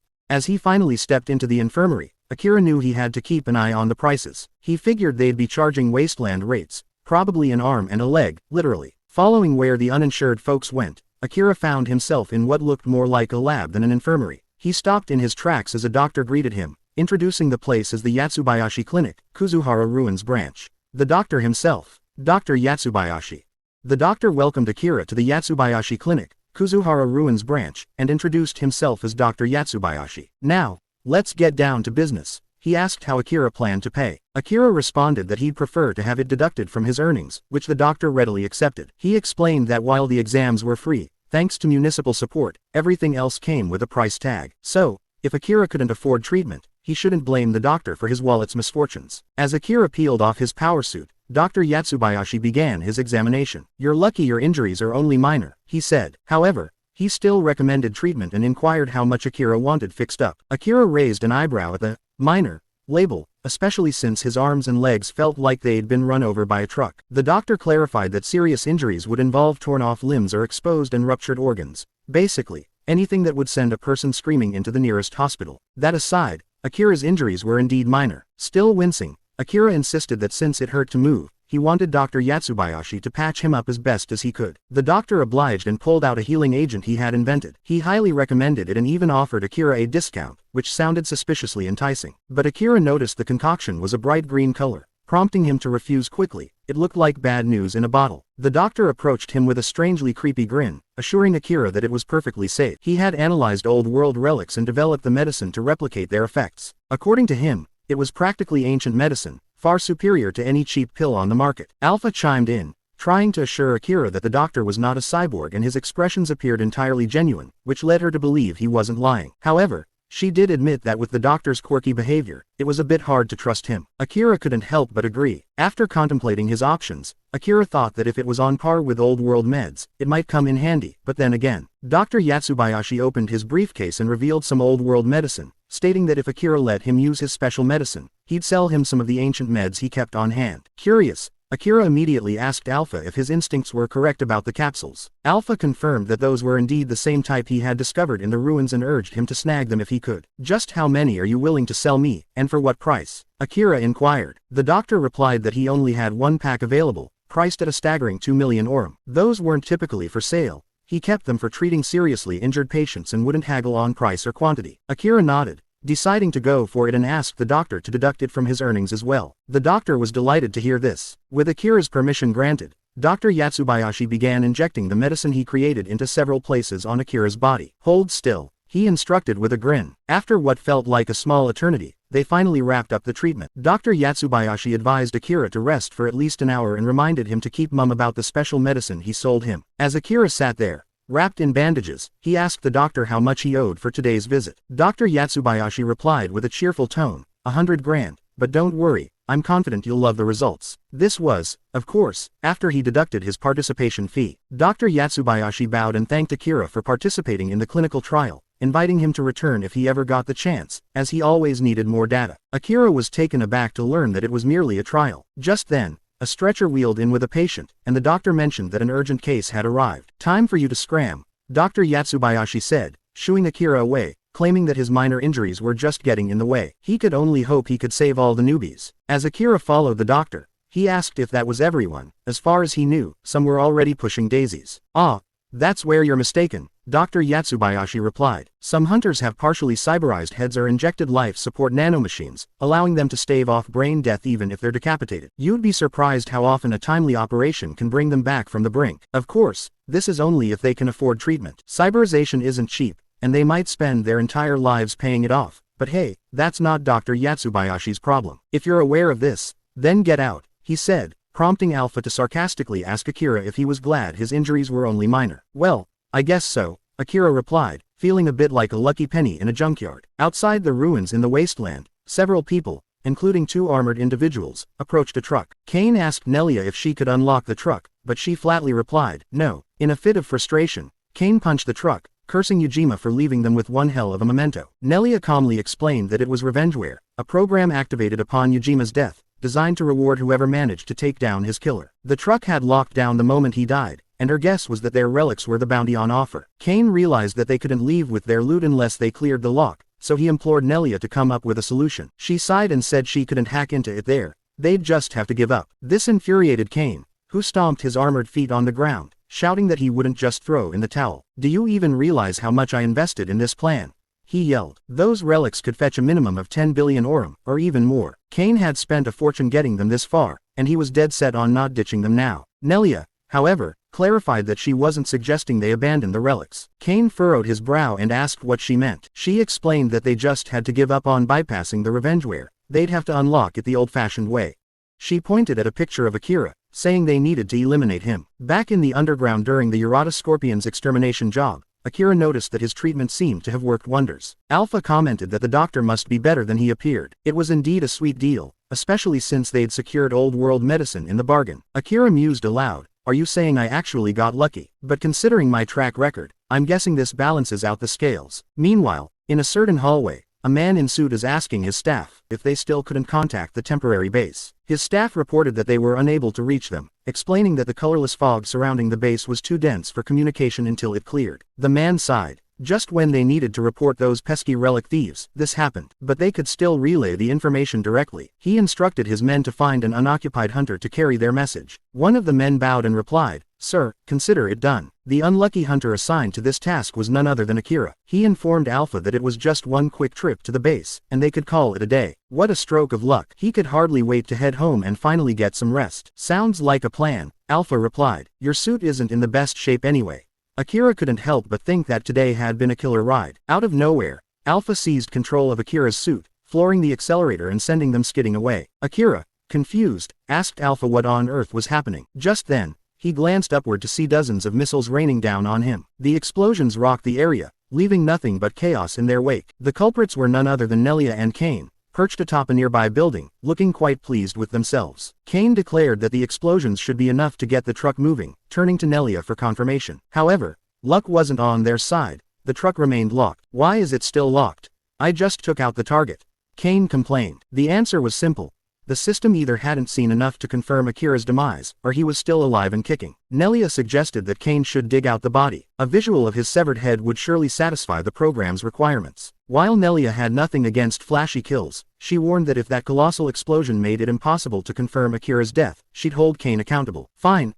A: Akira knew he had to keep an eye on the prices. He figured they'd be charging wasteland rates, probably an arm and a leg, literally. Following where the uninsured folks went, Akira found himself in what looked more like a lab than an infirmary. He stopped in his tracks as a doctor greeted him, introducing the place as the Yatsubayashi Clinic, Kuzuhara Ruins branch. The doctor himself, Dr. Yatsubayashi. The doctor welcomed Akira to the Yatsubayashi Clinic, Kuzuhara Ruins branch, and introduced himself as Dr. Yatsubayashi. Now, let's get down to business. He asked how Akira planned to pay. Akira responded that he'd prefer to have it deducted from his earnings, which the doctor readily accepted. He explained that while the exams were free, thanks to municipal support, everything else came with a price tag. So, if Akira couldn't afford treatment, he shouldn't blame the doctor for his wallet's misfortunes. As Akira peeled off his power suit, Dr. Yatsubayashi began his examination. "You're lucky your injuries are only minor," he said. However, he still recommended treatment and inquired how much Akira wanted fixed up. Akira raised an eyebrow at the minor label, especially since his arms and legs felt like they'd been run over by a truck. The doctor clarified that serious injuries would involve torn off limbs or exposed and ruptured organs. Basically, anything that would send a person screaming into the nearest hospital. That aside, Akira's injuries were indeed minor. Still wincing, Akira insisted that since it hurt to move, he wanted Dr. Yatsubayashi to patch him up as best as he could. The doctor obliged and pulled out a healing agent he had invented. He highly recommended it and even offered Akira a discount, which sounded suspiciously enticing. But Akira noticed the concoction was a bright green color, prompting him to refuse quickly. It looked like bad news in a bottle. The doctor approached him with a strangely creepy grin, assuring Akira that it was perfectly safe. He had analyzed old world relics and developed the medicine to replicate their effects. According to him, it was practically ancient medicine, far superior to any cheap pill on the market. Alpha chimed in, trying to assure Akira that the doctor was not a cyborg, and his expressions appeared entirely genuine, which led her to believe he wasn't lying. However, she did admit that with the doctor's quirky behavior, it was a bit hard to trust him. Akira couldn't help but agree. After contemplating his options, Akira thought that if it was on par with old world meds, it might come in handy. But then again, Dr. Yatsubayashi opened his briefcase and revealed some old world medicine, stating that if Akira let him use his special medicine, he'd sell him some of the ancient meds he kept on hand. Curious, Akira immediately asked Alpha if his instincts were correct about the capsules. Alpha confirmed that those were indeed the same type he had discovered in the ruins and urged him to snag them if he could. "Just how many are you willing to sell me, and for what price?" Akira inquired. The doctor replied that he only had one pack available, priced at a staggering 2 million orum. Those weren't typically for sale. He kept them for treating seriously injured patients and wouldn't haggle on price or quantity. Akira nodded, deciding to go for it, and asked the doctor to deduct it from his earnings as well. The doctor was delighted to hear this. With Akira's permission granted, Dr. Yatsubayashi began injecting the medicine he created into several places on Akira's body. "Hold still," he instructed with a grin. After what felt like a small eternity, they finally wrapped up the treatment. Dr. Yatsubayashi advised Akira to rest for at least an hour and reminded him to keep mum about the special medicine he sold him. As Akira sat there, wrapped in bandages, he asked the doctor how much he owed for today's visit. Dr. Yatsubayashi replied with a cheerful tone, 100 grand, but don't worry, I'm confident you'll love the results. This was, of course, after he deducted his participation fee. Dr. Yatsubayashi bowed and thanked Akira for participating in the clinical trial, inviting him to return if he ever got the chance, as he always needed more data. Akira was taken aback to learn that it was merely a trial. Just then, a stretcher wheeled in with a patient, and the doctor mentioned that an urgent case had arrived. "Time for you to scram," Dr. Yatsubayashi said, shooing Akira away, claiming that his minor injuries were just getting in the way. He could only hope he could save all the newbies. As Akira followed the doctor, he asked if that was everyone. As far as he knew, some were already pushing daisies. "Ah, that's where you're mistaken," Dr. Yatsubayashi replied. "Some hunters have partially cyberized heads or injected life support nanomachines, allowing them to stave off brain death even if they're decapitated. You'd be surprised how often a timely operation can bring them back from the brink. Of course, this is only if they can afford treatment. Cyberization isn't cheap, and they might spend their entire lives paying it off. But hey, that's not Dr. Yatsubayashi's problem. If you're aware of this, then get out," he said, prompting Alpha to sarcastically ask Akira if he was glad his injuries were only minor. "Well, I guess so," Akira replied, feeling a bit like a lucky penny in a junkyard. Outside the ruins in the wasteland, several people, including 2 armored individuals, approached a truck. Kane asked Nelia if she could unlock the truck, but she flatly replied, no. In a fit of frustration, Kane punched the truck, cursing Yuima for leaving them with one hell of a memento. Nelia calmly explained that it was Revengeware, a program activated upon Yujima's death, designed to reward whoever managed to take down his killer. The truck had locked down the moment he died, and her guess was that their relics were the bounty on offer. Kane realized that they couldn't leave with their loot unless they cleared the lock, so he implored Nelia to come up with a solution. She sighed and said she couldn't hack into it there, they'd just have to give up. This infuriated Kane, who stomped his armored feet on the ground, shouting that he wouldn't just throw in the towel. Do you even realize how much I invested in this plan? He yelled. Those relics could fetch a minimum of 10 billion orum, or even more. Kane had spent a fortune getting them this far, and he was dead set on not ditching them now. Nelia, however, clarified that she wasn't suggesting they abandon the relics. Kane furrowed his brow and asked what she meant. She explained that they just had to give up on bypassing the Revengeware. They'd have to unlock it the old-fashioned way. She pointed at a picture of Akira, saying they needed to eliminate him. Back in the underground during the Urata Scorpion's extermination job, Akira noticed that his treatment seemed to have worked wonders. Alpha commented that the doctor must be better than he appeared. It was indeed a sweet deal, especially since they'd secured old-world medicine in the bargain. Akira mused aloud, are you saying I actually got lucky? But considering my track record, I'm guessing this balances out the scales. Meanwhile, in a certain hallway, a man in suit is asking his staff if they still couldn't contact the temporary base. His staff reported that they were unable to reach them, explaining that the colorless fog surrounding the base was too dense for communication until it cleared. The man sighed. Just when they needed to report those pesky relic thieves, this happened. But they could still relay the information directly. He instructed his men to find an unoccupied hunter to carry their message. One of the men bowed and replied, Sir, consider it done. The unlucky hunter assigned to this task was none other than Akira. He informed Alpha that it was just one quick trip to the base, and they could call it a day. What a stroke of luck. He could hardly wait to head home and finally get some rest. Sounds like a plan, Alpha replied. Your suit isn't in the best shape anyway. Akira couldn't help but think that today had been a killer ride. Out of nowhere, Alpha seized control of Akira's suit, flooring the accelerator and sending them skidding away. Akira, confused, asked Alpha what on earth was happening. Just then, he glanced upward to see dozens of missiles raining down on him. The explosions rocked the area, leaving nothing but chaos in their wake. The culprits were none other than Nelia and Kane, perched atop a nearby building, looking quite pleased with themselves. Kane declared that the explosions should be enough to get the truck moving, turning to Nelia for confirmation. However, luck wasn't on their side. The truck remained locked. Why is it still locked? I just took out the target, Kane complained. The answer was simple. The system either hadn't seen enough to confirm Akira's demise, or he was still alive and kicking. Nelia suggested that Kane should dig out the body. A visual of his severed head would surely satisfy the program's requirements. While Nelia had nothing against flashy kills, she warned that if that colossal explosion made it impossible to confirm Akira's death, she'd hold Kane accountable. Fine,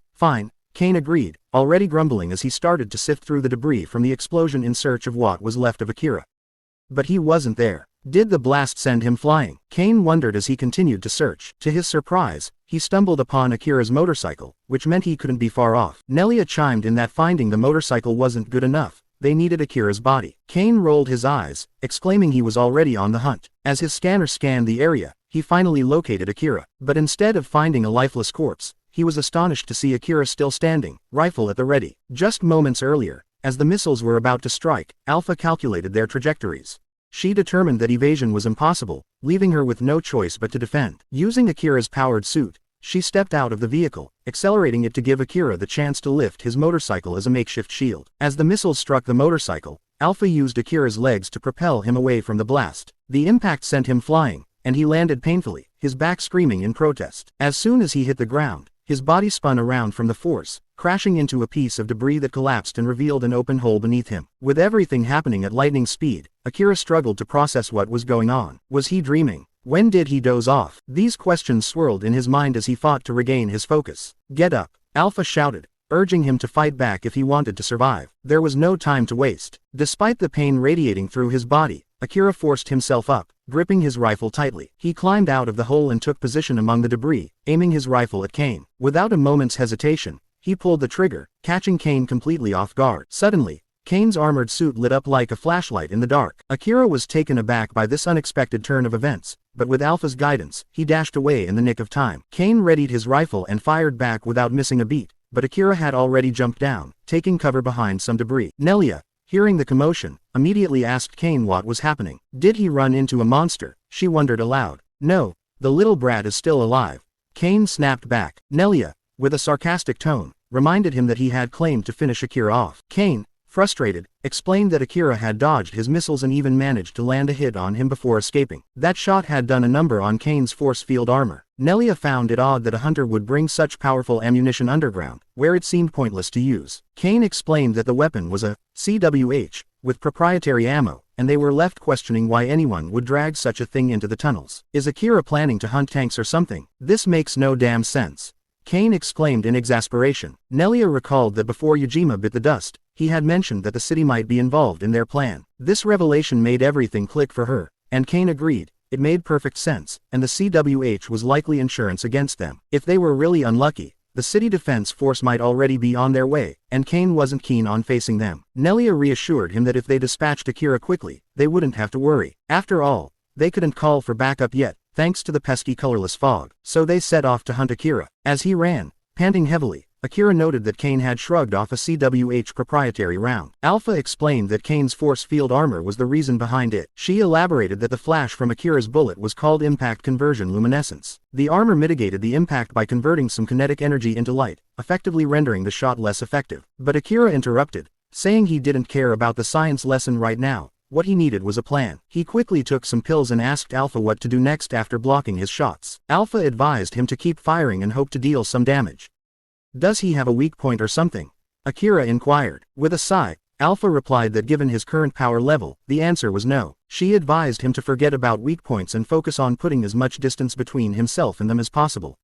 A: Kane agreed, already grumbling as he started to sift through the debris from the explosion in search of what was left of Akira. But he wasn't there. Did the blast send him flying? Kane wondered as he continued to search. To his surprise, he stumbled upon Akira's motorcycle, which meant he couldn't be far off. Nelia chimed in that finding the motorcycle wasn't good enough. They needed Akira's body. Kane rolled his eyes, exclaiming he was already on the hunt. As his scanner scanned the area, he finally located Akira. But instead of finding a lifeless corpse, he was astonished to see Akira still standing, rifle at the ready. Just moments earlier, as the missiles were about to strike, Alpha calculated their trajectories. She determined that evasion was impossible, leaving her with no choice but to defend. Using Akira's powered suit, she stepped out of the vehicle, accelerating it to give Akira the chance to lift his motorcycle as a makeshift shield. As the missiles struck the motorcycle, Alpha used Akira's legs to propel him away from the blast. The impact sent him flying, and he landed painfully, his back screaming in protest. As soon as he hit the ground, his body spun around from the force, crashing into a piece of debris that collapsed and revealed an open hole beneath him. With everything happening at lightning speed, Akira struggled to process what was going on. Was he dreaming? When did he doze off? These questions swirled in his mind as he fought to regain his focus. Get up, Alpha shouted, urging him to fight back if he wanted to survive. There was no time to waste. Despite the pain radiating through his body, Akira forced himself up, gripping his rifle tightly. He climbed out of the hole and took position among the debris, aiming his rifle at Kane. Without a moment's hesitation, he pulled the trigger, catching Kane completely off guard. Suddenly, Kane's armored suit lit up like a flashlight in the dark. Akira was taken aback by this unexpected turn of events, but with Alpha's guidance, he dashed away in the nick of time. Kane readied his rifle and fired back without missing a beat, but Akira had already jumped down, taking cover behind some debris. Nelia, hearing the commotion, immediately asked Kane what was happening. Did he run into a monster? She wondered aloud. No, the little brat is still alive. Kane snapped back. Nelia, with a sarcastic tone, reminded him that he had claimed to finish Akira off. Kane, frustrated, explained that Akira had dodged his missiles and even managed to land a hit on him before escaping. That shot had done a number on Kane's force field armor. Nelia found it odd that a hunter would bring such powerful ammunition underground, where it seemed pointless to use. Kane explained that the weapon was a CWH, with proprietary ammo, and they were left questioning why anyone would drag such a thing into the tunnels. Is Akira planning to hunt tanks or something? This makes no damn sense, Kane exclaimed in exasperation. Nelia recalled that before Yuima bit the dust, he had mentioned that the city might be involved in their plan. This revelation made everything click for her, and Kane agreed. It made perfect sense, and the CWH was likely insurance against them. If they were really unlucky, the city defense force might already be on their way, and Kane wasn't keen on facing them. Nelia reassured him that if they dispatched Akira quickly, they wouldn't have to worry. After all, they couldn't call for backup yet, thanks to the pesky colorless fog. So they set off to hunt Akira. As he ran, panting heavily, Akira noted that Kane had shrugged off a CWH proprietary round. Alpha explained that Kane's force field armor was the reason behind it. She elaborated that the flash from Akira's bullet was called impact conversion luminescence. The armor mitigated the impact by converting some kinetic energy into light, effectively rendering the shot less effective. But Akira interrupted, saying he didn't care about the science lesson right now. What he needed was a plan. He quickly took some pills and asked Alpha what to do next after blocking his shots. Alpha advised him to keep firing and hope to deal some damage. Does he have a weak point or something? Akira inquired. With a sigh, Alpha replied that given his current power level, the answer was no. She advised him to forget about weak points and focus on putting as much distance between himself and them as possible.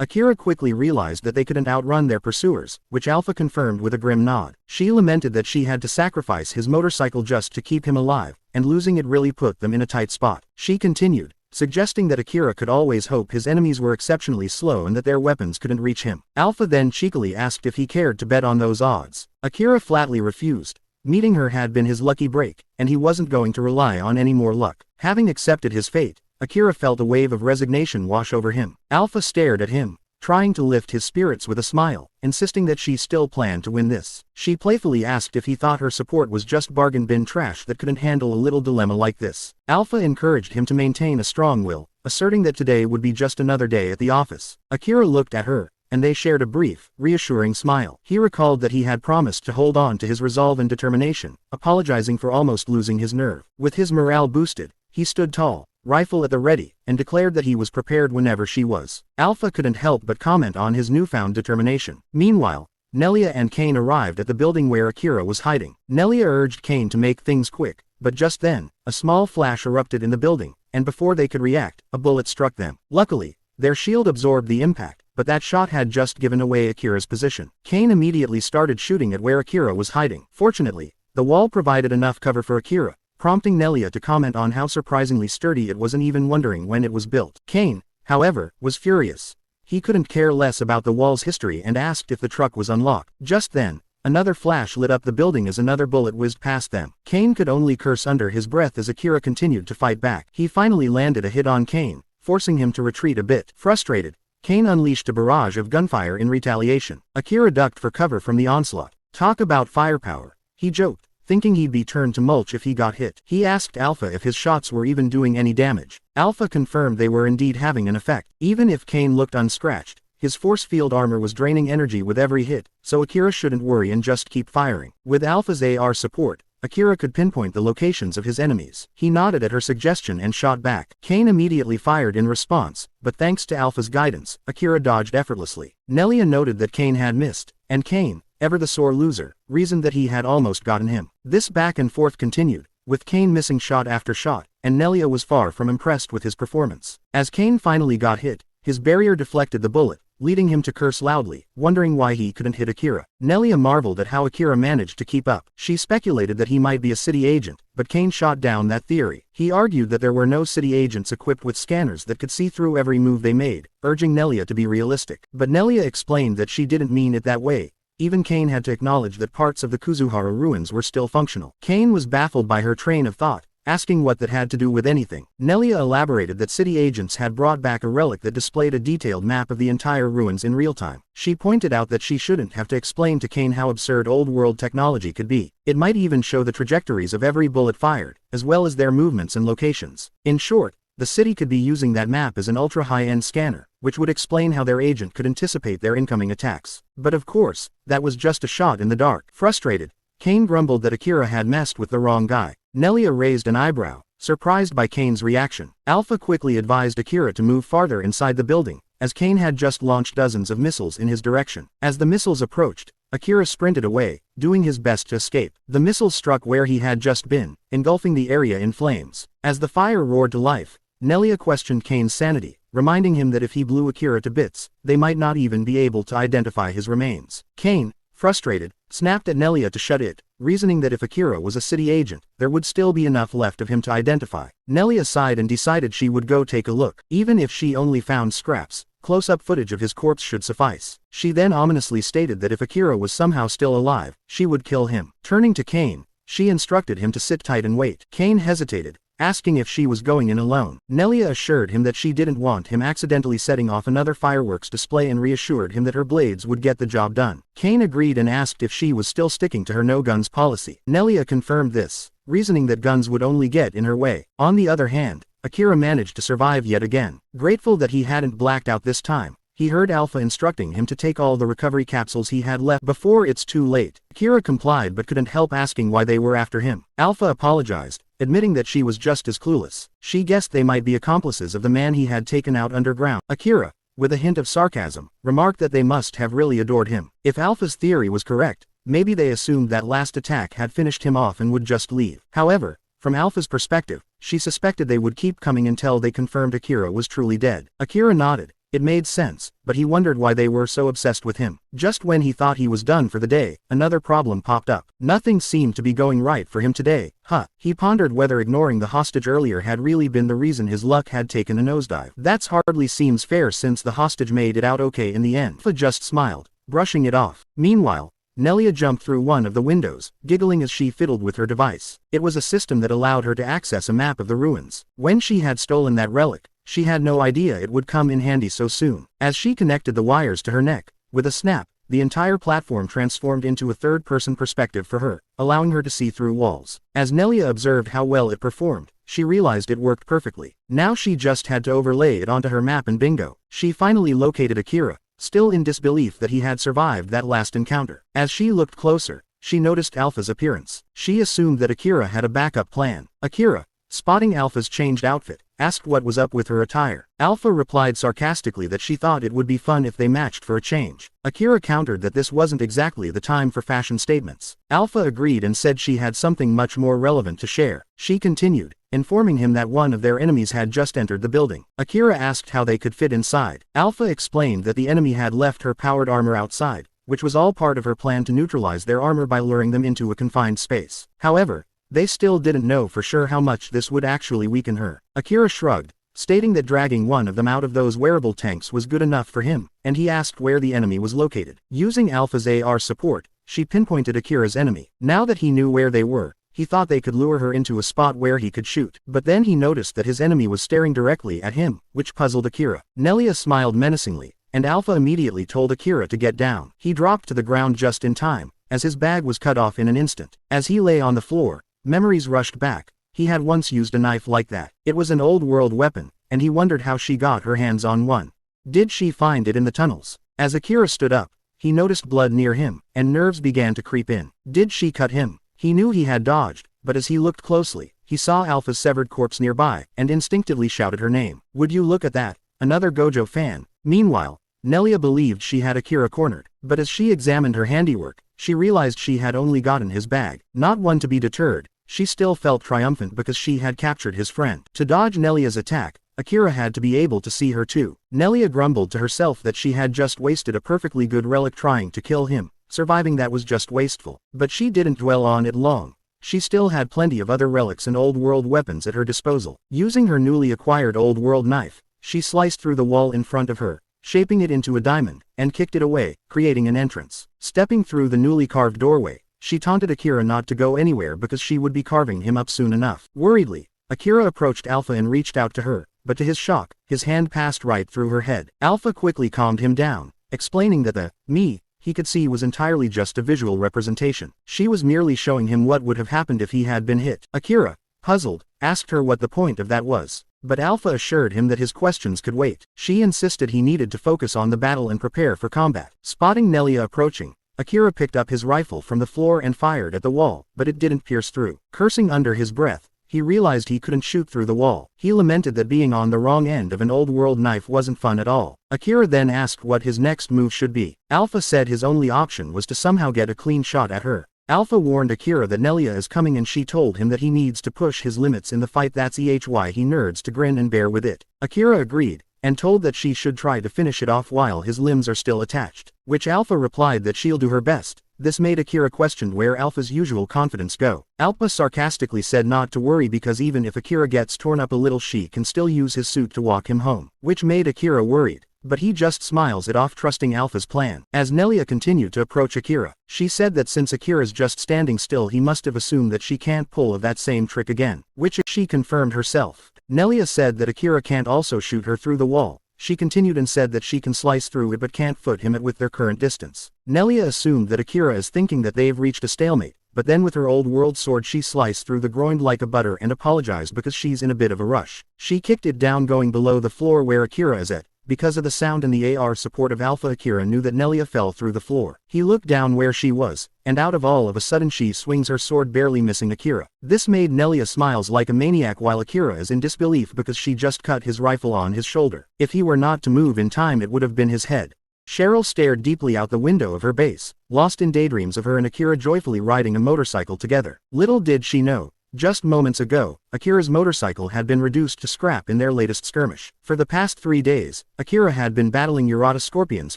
A: Akira quickly realized that they couldn't outrun their pursuers, which Alpha confirmed with a grim nod. She lamented that she had to sacrifice his motorcycle just to keep him alive, and losing it really put them in a tight spot. She continued, suggesting that Akira could always hope his enemies were exceptionally slow and that their weapons couldn't reach him. Alpha then cheekily asked if he cared to bet on those odds. Akira flatly refused. Meeting her had been his lucky break, and he wasn't going to rely on any more luck. Having accepted his fate, Akira felt a wave of resignation wash over him. Alpha stared at him, trying to lift his spirits with a smile, insisting that she still planned to win this. She playfully asked if he thought her support was just bargain bin trash that couldn't handle a little dilemma like this. Alpha encouraged him to maintain a strong will, asserting that today would be just another day at the office. Akira looked at her, and they shared a brief, reassuring smile. He recalled that he had promised to hold on to his resolve and determination, apologizing for almost losing his nerve. With his morale boosted, he stood tall, rifle at the ready, and declared that he was prepared whenever she was. Alpha couldn't help but comment on his newfound determination. Meanwhile, Nelia and Kane arrived at the building where Akira was hiding. Nelia urged Kane to make things quick, but just then, a small flash erupted in the building, and before they could react, a bullet struck them. Luckily, their shield absorbed the impact, but that shot had just given away Akira's position. Kane immediately started shooting at where Akira was hiding. Fortunately, the wall provided enough cover for Akira, prompting Nelia to comment on how surprisingly sturdy it was and even wondering when it was built. Kane, however, was furious. He couldn't care less about the wall's history and asked if the truck was unlocked. Just then, another flash lit up the building as another bullet whizzed past them. Kane could only curse under his breath as Akira continued to fight back. He finally landed a hit on Kane, forcing him to retreat a bit. Frustrated, Kane unleashed a barrage of gunfire in retaliation. Akira ducked for cover from the onslaught. Talk about firepower, he joked, thinking he'd be turned to mulch if he got hit. He asked Alpha if his shots were even doing any damage. Alpha confirmed they were indeed having an effect. Even if Kane looked unscratched, his force field armor was draining energy with every hit, so Akira shouldn't worry and just keep firing. With Alpha's AR support, Akira could pinpoint the locations of his enemies. He nodded at her suggestion and shot back. Kane immediately fired in response, but thanks to Alpha's guidance, Akira dodged effortlessly. Nelia noted that Kane had missed, and Kane, ever the sore loser, reasoned that he had almost gotten him. This back and forth continued, with Kane missing shot after shot, and Nelia was far from impressed with his performance. As Kane finally got hit, his barrier deflected the bullet, leading him to curse loudly, wondering why he couldn't hit Akira. Nelia marveled at how Akira managed to keep up. She speculated that he might be a city agent, but Kane shot down that theory. He argued that there were no city agents equipped with scanners that could see through every move they made, urging Nelia to be realistic. But Nelia explained that she didn't mean it that way. Even Kane had to acknowledge that parts of the Kuzuhara ruins were still functional. Kane was baffled by her train of thought, asking what that had to do with anything. Nelia elaborated that city agents had brought back a relic that displayed a detailed map of the entire ruins in real time. She pointed out that she shouldn't have to explain to Kane how absurd old-world technology could be. It might even show the trajectories of every bullet fired, as well as their movements and locations. In short, the city could be using that map as an ultra-high-end scanner, which would explain how their agent could anticipate their incoming attacks. But of course, that was just a shot in the dark. Frustrated, Kane grumbled that Akira had messed with the wrong guy. Nelia raised an eyebrow, surprised by Kane's reaction. Alpha quickly advised Akira to move farther inside the building, as Kane had just launched dozens of missiles in his direction. As the missiles approached, Akira sprinted away, doing his best to escape. The missiles struck where he had just been, engulfing the area in flames. As the fire roared to life, Nelia questioned Kane's sanity, reminding him that if he blew Akira to bits, they might not even be able to identify his remains. Kane, frustrated, snapped at Nelia to shut it, reasoning that if Akira was a city agent, there would still be enough left of him to identify. Nelia sighed and decided she would go take a look. Even if she only found scraps, close-up footage of his corpse should suffice. She then ominously stated that if Akira was somehow still alive, she would kill him. Turning to Kane, she instructed him to sit tight and wait. Kane hesitated, asking if she was going in alone. Nelia assured him that she didn't want him accidentally setting off another fireworks display and reassured him that her blades would get the job done. Kane agreed and asked if she was still sticking to her no-guns policy. Nelia confirmed this, reasoning that guns would only get in her way. On the other hand, Akira managed to survive yet again. Grateful that he hadn't blacked out this time, he heard Alpha instructing him to take all the recovery capsules he had left before it's too late. Akira complied but couldn't help asking why they were after him. Alpha apologized, admitting that she was just as clueless. She guessed they might be accomplices of the man he had taken out underground. Akira, with a hint of sarcasm, remarked that they must have really adored him. If Alpha's theory was correct, maybe they assumed that last attack had finished him off and would just leave. However, from Alpha's perspective, she suspected they would keep coming until they confirmed Akira was truly dead. Akira nodded. It made sense, but he wondered why they were so obsessed with him. Just when he thought he was done for the day, another problem popped up. Nothing seemed to be going right for him today. He pondered whether ignoring the hostage earlier had really been the reason his luck had taken a nosedive. That's hardly seems fair since the hostage made it out okay in the end. Alpha just smiled, brushing it off. Meanwhile, Nelia jumped through one of the windows, giggling as she fiddled with her device. It was a system that allowed her to access a map of the ruins. When she had stolen that relic, she had no idea it would come in handy so soon. As she connected the wires to her neck, with a snap, the entire platform transformed into a third-person perspective for her, allowing her to see through walls. As Nelia observed how well it performed, she realized it worked perfectly. Now she just had to overlay it onto her map and bingo. She finally located Akira, still in disbelief that he had survived that last encounter. As she looked closer, she noticed Alpha's appearance. She assumed that Akira had a backup plan. Akira, spotting Alpha's changed outfit, asked what was up with her attire. Alpha replied sarcastically that she thought it would be fun if they matched for a change. Akira countered that this wasn't exactly the time for fashion statements. Alpha agreed and said she had something much more relevant to share. She continued, informing him that one of their enemies had just entered the building. Akira asked how they could fit inside. Alpha explained that the enemy had left her powered armor outside, which was all part of her plan to neutralize their armor by luring them into a confined space. However, they still didn't know for sure how much this would actually weaken her. Akira shrugged, stating that dragging one of them out of those wearable tanks was good enough for him, and he asked where the enemy was located. Using Alpha's AR support, she pinpointed Akira's enemy. Now that he knew where they were, he thought they could lure her into a spot where he could shoot. But then he noticed that his enemy was staring directly at him, which puzzled Akira. Nelia smiled menacingly, and Alpha immediately told Akira to get down. He dropped to the ground just in time, as his bag was cut off in an instant. As he lay on the floor, memories rushed back. He had once used a knife like that. It was an old-world weapon, and he wondered how she got her hands on one. Did she find it in the tunnels? As Akira stood up, he noticed blood near him, and nerves began to creep in. Did she cut him? He knew he had dodged, but as he looked closely, he saw Alpha's severed corpse nearby, and instinctively shouted her name. Would you look at that? Another Gojo fan. Meanwhile, Nelia believed she had Akira cornered, but as she examined her handiwork, she realized she had only gotten his bag. Not one to be deterred, she still felt triumphant because she had captured his friend. To dodge Nelia's attack, Akira had to be able to see her too. Nelia grumbled to herself that she had just wasted a perfectly good relic trying to kill him. Surviving that was just wasteful. But she didn't dwell on it long. She still had plenty of other relics and old-world weapons at her disposal. Using her newly acquired old-world knife, she sliced through the wall in front of her, shaping it into a diamond, and kicked it away, creating an entrance. Stepping through the newly carved doorway, she taunted Akira not to go anywhere because she would be carving him up soon enough. Worriedly, Akira approached Alpha and reached out to her, but to his shock, his hand passed right through her head. Alpha quickly calmed him down, explaining that the me he could see was entirely just a visual representation. She was merely showing him what would have happened if he had been hit. Akira, puzzled, asked her what the point of that was, but Alpha assured him that his questions could wait. She insisted he needed to focus on the battle and prepare for combat. Spotting Nelia approaching, Akira picked up his rifle from the floor and fired at the wall, but it didn't pierce through. Cursing under his breath, he realized he couldn't shoot through the wall. He lamented that being on the wrong end of an old-world knife wasn't fun at all. Akira then asked what his next move should be. Alpha said his only option was to somehow get a clean shot at her. Alpha warned Akira that Nelia is coming and she told him that he needs to push his limits in the fight. That's why he nerds to grin and bear with it. Akira agreed, and told that she should try to finish it off while his limbs are still attached, which Alpha replied that she'll do her best. This made Akira question where Alpha's usual confidence go. Alpha sarcastically said not to worry because even if Akira gets torn up a little she can still use his suit to walk him home, which made Akira worried. But he just smiles it off, trusting Alpha's plan. As Nelia continued to approach Akira, she said that since Akira's just standing still he must have assumed that she can't pull that same trick again, which she confirmed herself. Nelia said that Akira can't also shoot her through the wall. She continued and said that she can slice through it but can't foot him at with their current distance. Nelia assumed that Akira is thinking that they've reached a stalemate, but then with her old world sword she sliced through the groin like a butter and apologized because she's in a bit of a rush. She kicked it down going below the floor where Akira is at. Because of the sound and the AR support of Alpha, Akira knew that Nelia fell through the floor. He looked down where she was, and out of all of a sudden she swings her sword barely missing Akira. This made Nelia smiles like a maniac while Akira is in disbelief because she just cut his rifle on his shoulder. If he were not to move in time it would have been his head. Cheryl stared deeply out the window of her base, lost in daydreams of her and Akira joyfully riding a motorcycle together. Little did she know, just moments ago, Akira's motorcycle had been reduced to scrap in their latest skirmish. For the past 3 days, Akira had been battling Urata scorpions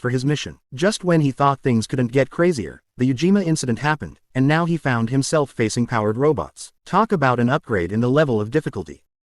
A: for his mission. Just when he thought things couldn't get crazier, the Yuima incident happened, and now he found himself facing powered robots. Talk about an upgrade in the level of difficulty.